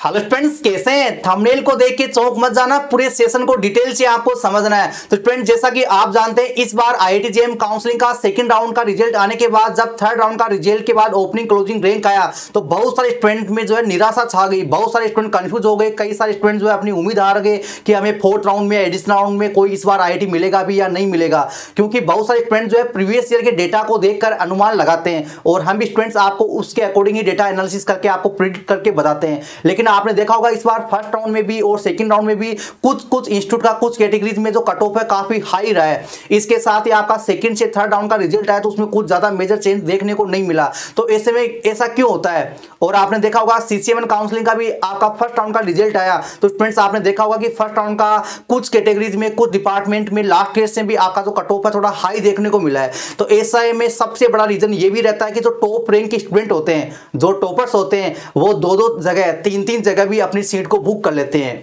Hello friends, कैसे हैं? Thumbnail को देख के चौंक मत जाना, पूरे सेशन को डिटेल से आपको समझना है। तो फ्रेंड्स, जैसा कि आप जानते हैं, इस बार आईआईटी जेईई काउंसलिंग का सेकंड राउंड का रिजल्ट आने के बाद जब थर्ड राउंड का रिजल्ट के बाद ओपनिंग क्लोजिंग रैंक आया तो बहुत सारे स्टूडेंट में जो है निराशा छा गई। बहुत सारे स्टूडेंट कंफ्यूज हो गए। कई सारे स्टूडेंट जो है अपनी उम्मीद हार गए कि हमें फोर्थ राउंड में एडिशनल राउंड में कोई इस बार आईआईटी मिलेगा भी या नहीं मिलेगा, क्योंकि बहुत सारे स्टूडेंट जो है प्रीवियस ईयर के डेटा को देखकर अनुमान लगाते हैं और हम भी स्टूडेंट्स आपको उसके अकॉर्डिंग ही डेटा एनालिसिस करके आपको प्रिडिक्ट करके बताते हैं। लेकिन आपने देखा होगा इस बार फर्स्ट राउंड में भी और सेकंड राउंड में भी कुछ इंस्टीट्यूट का कुछ कैटेगरीज में जो कट ऑफ है काफी हाई रहा है। इसके साथ ही आपका सेकंड से थर्ड राउंड का रिजल्ट आया तो उसमें कुछ ज्यादा मेजर चेंज देखने को नहीं मिला। तो ऐसे में ऐसा क्यों होता है? और आपने देखा होगा सीसीएमएन काउंसलिंग का भी आपका फर्स्ट राउंड का रिजल्ट आया तो फ्रेंड्स आपने देखा होगा कि फर्स्ट राउंड का कुछ कैटेगरीज में कुछ डिपार्टमेंट में लास्ट ईयर से भी आपका जो कट ऑफ है थोड़ा हाई देखने को मिला है। तो ऐसा में सबसे बड़ा रीजन ये भी रहता है कि जो टॉप रैंक के स्टूडेंट होते हैं, जो टॉपर्स होते हैं, वो दो जगह तीन जगह भी अपनी सीट को बुक कर लेते हैं।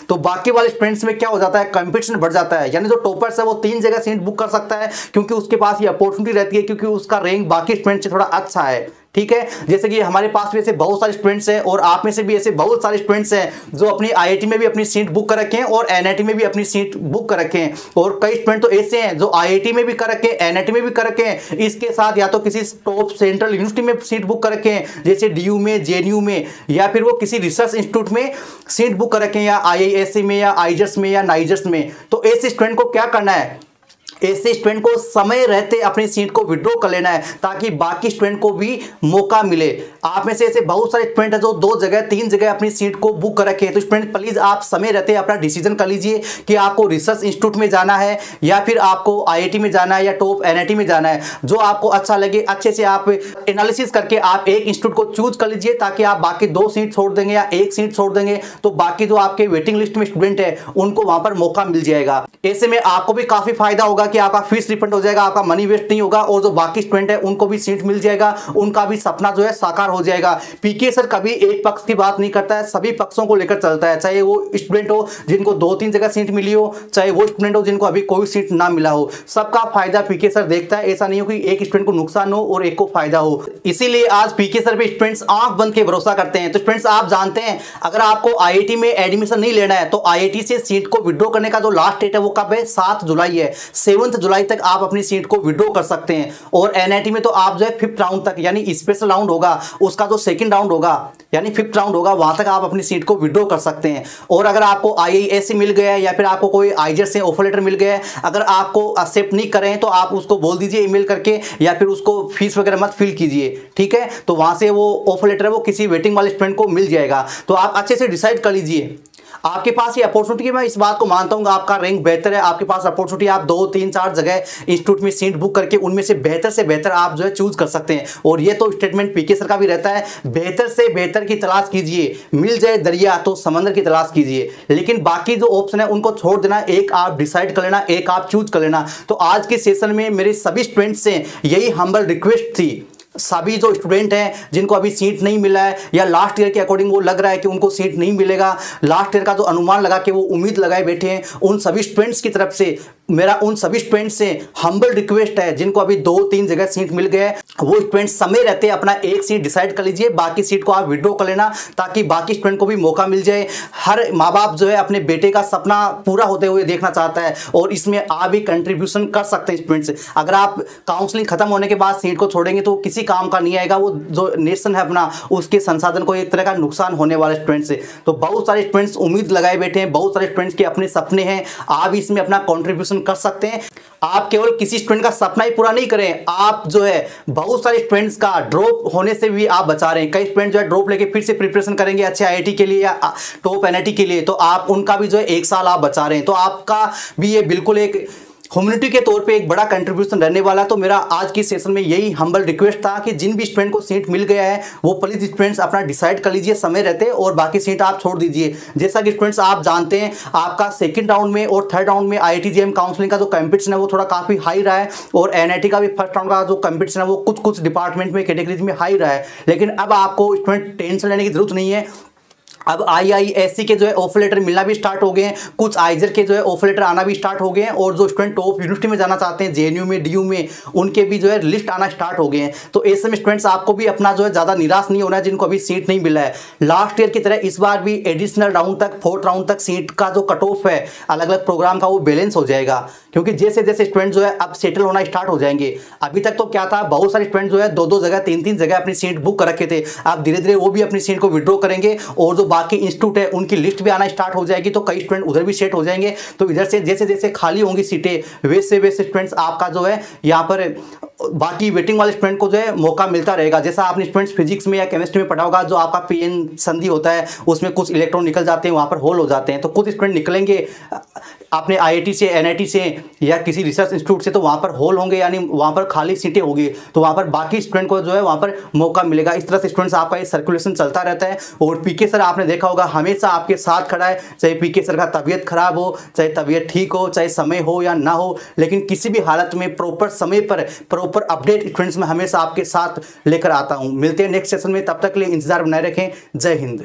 तो बाकी वाले स्टूडेंट्स में क्या हो जाता है, कंपटीशन बढ़ जाता है। यानी जो टॉपर्स है वो 3 जगह सीट बुक कर सकता है क्योंकि उसके पास ये अपॉर्चुनिटी रहती है, क्योंकि उसका रैंक बाकी स्टूडेंट से थोड़ा अच्छा है। ठीक है, जैसे कि हमारे पास भी ऐसे बहुत सारे स्टूडेंट्स हैं और आप में से भी ऐसे बहुत सारे स्टूडेंट्स हैं जो अपनी आईआईटी में भी अपनी सीट बुक कर रखे हैं और एनआईटी में भी अपनी सीट बुक कर रखे हैं। और कई स्टूडेंट तो ऐसे हैं जो आईआईटी में भी कर रखे हैं, एनआईटी में भी कर रखे हैं, इसके साथ या तो किसी टॉप सेंट्रल यूनिवर्सिटी में सीट बुक कर रखे हैं जैसे डीयू में, जेएनयू में, या फिर वो किसी रिसर्च इंस्टीट्यूट में सीट बुक कर रखे हैं, या आईआईएससी में या आईजर्स में या नाइजर्स में। तो ऐसे स्टूडेंट को क्या करना है, ऐसे स्टूडेंट को समय रहते अपनी सीट को विड्रॉ कर लेना है ताकि बाकी स्टूडेंट को भी मौका मिले। आप में से ऐसे बहुत सारे स्टूडेंट हैं जो 2 जगह 3 जगह अपनी सीट को बुक कर रखे हैं। तो स्टूडेंट प्लीज आप समय रहते अपना डिसीजन कर लीजिए कि आपको रिसर्च इंस्टीट्यूट में जाना है या फिर आपको आईआईटी में जाना है या टॉप एनआईटी में जाना है। जो आपको अच्छा लगे अच्छे से आप एनालिसिस करके आप एक इंस्टीट्यूट को चूज कर लीजिए ताकि आप बाकी 2 सीट छोड़ देंगे या 1 सीट छोड़ देंगे तो बाकी जो आपके वेटिंग लिस्ट में स्टूडेंट है उनको वहां पर मौका मिल जाएगा। ऐसे में आपको भी काफी फायदा होगा कि आपका फीस रिफंड हो जाएगा, आपका मनी वेस्ट नहीं होगा और जो बाकी स्टूडेंट है उनको भी सीट मिल जाएगा, उनका भी सपना जो है साकार हो जाएगा। पीके सर कभी एक पक्ष की बात नहीं करता है, सभी पक्षों को लेकर चलता है, चाहे वो स्टूडेंट हो जिनको 2-3 जगह सीट मिली हो, चाहे वो स्टूडेंट हो जिनको अभी कोई सीट ना मिला हो, सबका फायदा पीके सर देखता है। ऐसा नहीं हो कि एक स्टूडेंट को नुकसान हो और एक को फायदा हो। इसीलिए आज पीके सर पे स्टूडेंट्स आंख बंद के भरोसा करते हैं। तो स्टूडेंट्स आप जानते हैं अगर आपको आईआईटी में एडमिशन नहीं लेना है तो आईआईटी से सीट को विड्रॉ करने का जो लास्ट डेट है वो कब है? 7 जुलाई है। 7 जुलाई तक आप अपनी सीट को विड्रॉ कर सकते हैं। और एनआईटी में तो आप जो है 5th राउंड तक यानी स्पेशल राउंड होगा, उसका जो सेकंड राउंड होगा यानी 5th राउंड होगा, वहां तक आप अपनी सीट को विड्रॉ कर सकते हैं। और अगर आपको आईआईएससी मिल गया है या फिर आपको कोई आईजर से ऑफर लेटर मिल गया है, अगर आपको एक्सेप्ट नहीं करें तो आप उसको बोल दीजिए ईमेल करके या फिर उसको फीस वगैरह मत फिल कीजिए। ठीक है, तो वहां से वो ऑफर लेटर है वो किसी वेटिंग वाले स्टूडेंट को मिल जाएगा। तो आप अच्छे से डिसाइड कर लीजिए, आपके पास ये अपॉर्चुनिटी, मैं इस बात को मानता हूँ आपका रैंक बेहतर है, आपके पास अपॉर्चुनिटी, आप 2-3-4 जगह इंस्टीट्यूट में सीट बुक करके उनमें से बेहतर आप जो है चूज कर सकते हैं। और ये तो स्टेटमेंट पीके सर का भी रहता है, बेहतर से बेहतर की तलाश कीजिए, मिल जाए दरिया तो समंदर की तलाश कीजिए, लेकिन बाकी जो ऑप्शन है उनको छोड़ देना, एक आप डिसाइड कर लेना, एक आप चूज कर लेना। तो आज के सेशन में मेरे सभी स्टूडेंट्स से यही हम्बल रिक्वेस्ट थी, सभी जो स्टूडेंट हैं जिनको अभी सीट नहीं मिला है या लास्ट ईयर के अकॉर्डिंग वो लग रहा है कि उनको सीट नहीं मिलेगा, लास्ट ईयर का जो अनुमान लगा के वो उम्मीद लगाए बैठे हैं, उन सभी स्टूडेंट्स की तरफ से मेरा उन सभी स्टूडेंट्स से हम्बल रिक्वेस्ट है जिनको अभी 2-3 जगह सीट मिल गया है, वो स्टूडेंट समय रहते अपना एक सीट डिसाइड कर लीजिए, बाकी सीट को आप विड्रॉ कर लेना ताकि बाकी स्टूडेंट को भी मौका मिल जाए। हर माँ बाप जो है अपने बेटे का सपना पूरा होते हुए देखना चाहता है और इसमें आप भी कंट्रीब्यूशन कर सकते हैं स्टूडेंट्स। अगर आप काउंसलिंग खत्म होने के बाद सीट को छोड़ेंगे तो किसी काम का नहीं आएगा, वो जो नेशन है अपना उसके संसाधन को एक तरह का नुकसान होने वाले स्टूडेंट्स से। तो बहुत सारे स्टूडेंट्स उम्मीद लगाए बैठे हैं, बहुत सारे स्टूडेंट्स के अपने सपने हैं, आप इसमें अपना कॉन्ट्रीब्यूशन कर सकते हैं। आप केवल किसी स्टूडेंट का सपना ही पूरा नहीं करें, आप जो है बहुत सारे स्टूडेंट्स का ड्रॉप होने से भी आप बचा रहे हैं। कई स्टूडेंट जो है ड्रॉप लेके फिर से प्रिपरेशन करेंगे अच्छे आईआईटी के लिए या टॉप एनआईटी के लिए, तो आप उनका भी जो है 1 साल आप बचा रहे हैं। तो आपका भी ये बिल्कुल एक ह्यूमैनिटी के तौर पे एक बड़ा कंट्रीब्यूशन रहने वाला। तो मेरा आज की सेशन में यही हम्बल रिक्वेस्ट था कि जिन भी स्टूडेंट को सीट मिल गया है वो प्लीज स्टूडेंट्स अपना डिसाइड कर लीजिए समय रहते और बाकी सीट आप छोड़ दीजिए। जैसा कि स्टूडेंट्स आप जानते हैं आपका सेकंड राउंड में और थर्ड राउंड में आईआईटी जेईई काउंसलिंग का जो कंपटीशन है वो थोड़ा काफी हाई रहा है और एनआईटी का भी फर्स्ट राउंड का जो कंपटीशन है वो कुछ डिपार्टमेंट में कैटेगरीज में हाई रहा है। लेकिन अब आपको स्टूडेंट टेंशन लेने की जरूरत नहीं है, अब IISc के जो है ऑफर लेटर मिलना भी स्टार्ट हो गए हैं, कुछ आइजर के जो है ऑफर लेटर आना भी स्टार्ट हो गए हैं, और जो स्टूडेंट टॉप यूनिवर्सिटी में जाना चाहते हैं JNU में, DU में, उनके भी जो है लिस्ट आना स्टार्ट हो गए हैं। तो ऐसे में स्टूडेंट्स आपको भी अपना जो है ज़्यादा निराश नहीं होना है जिनको अभी सीट नहीं मिला है। लास्ट ईयर की तरह इस बार भी एडिशनल राउंड तक, 4th राउंड तक सीट का जो कट ऑफ है अलग अलग प्रोग्राम का वो बैलेंस हो जाएगा, क्योंकि जैसे जैसे स्टूडेंट जो है अब सेटल होना स्टार्ट हो जाएंगे। अभी तक तो क्या था, बहुत सारे स्टूडेंट जो है 2-2 जगह, 3-3 जगह अपनी सीट बुक कर रखे थे। अब धीरे धीरे वो भी अपनी सीट को विड्रॉ करेंगे, और जो बाकी इंस्टीट्यूट है उनकी लिस्ट भी आना स्टार्ट हो जाएगी, तो कई स्टूडेंट उधर भी सेट हो जाएंगे। तो इधर से जैसे जैसे खाली होंगी सीटें, वैसे वैसे स्टूडेंट्स आपका जो है यहाँ पर बाकी वेटिंग वाले स्टूडेंट को जो है मौका मिलता रहेगा। जैसा आपने स्टूडेंट्स फिजिक्स में या केमिस्ट्री में पढ़ा होगा, जो आपका PN संधि होता है उसमें कुछ इलेक्ट्रॉन निकल जाते हैं, वहाँ पर होल हो जाते हैं, तो कुछ स्टूडेंट निकलेंगे अपने IIT से, NIT से या किसी रिसर्च इंस्टीट्यूट से, तो वहाँ पर होल होंगे, यानी वहाँ पर खाली सीटें होगी, तो वहाँ पर बाकी स्टूडेंट को जो है वहाँ पर मौका मिलेगा। इस तरह से स्टूडेंट्स आपका ये सर्कुलेशन चलता रहता है। और PK सर आपने देखा होगा हमेशा आपके साथ खड़ा है, चाहे PK सर का तबीयत खराब हो, चाहे तबीयत ठीक हो, चाहे समय हो या ना हो, लेकिन किसी भी हालत में प्रॉपर समय पर प्रॉपर अपडेट स्टूडेंट्स में हमेशा आपके साथ लेकर आता हूँ। मिलते हैं नेक्स्ट सेशन में, तब तक के लिए इंतजार बनाए रखें। जय हिंद।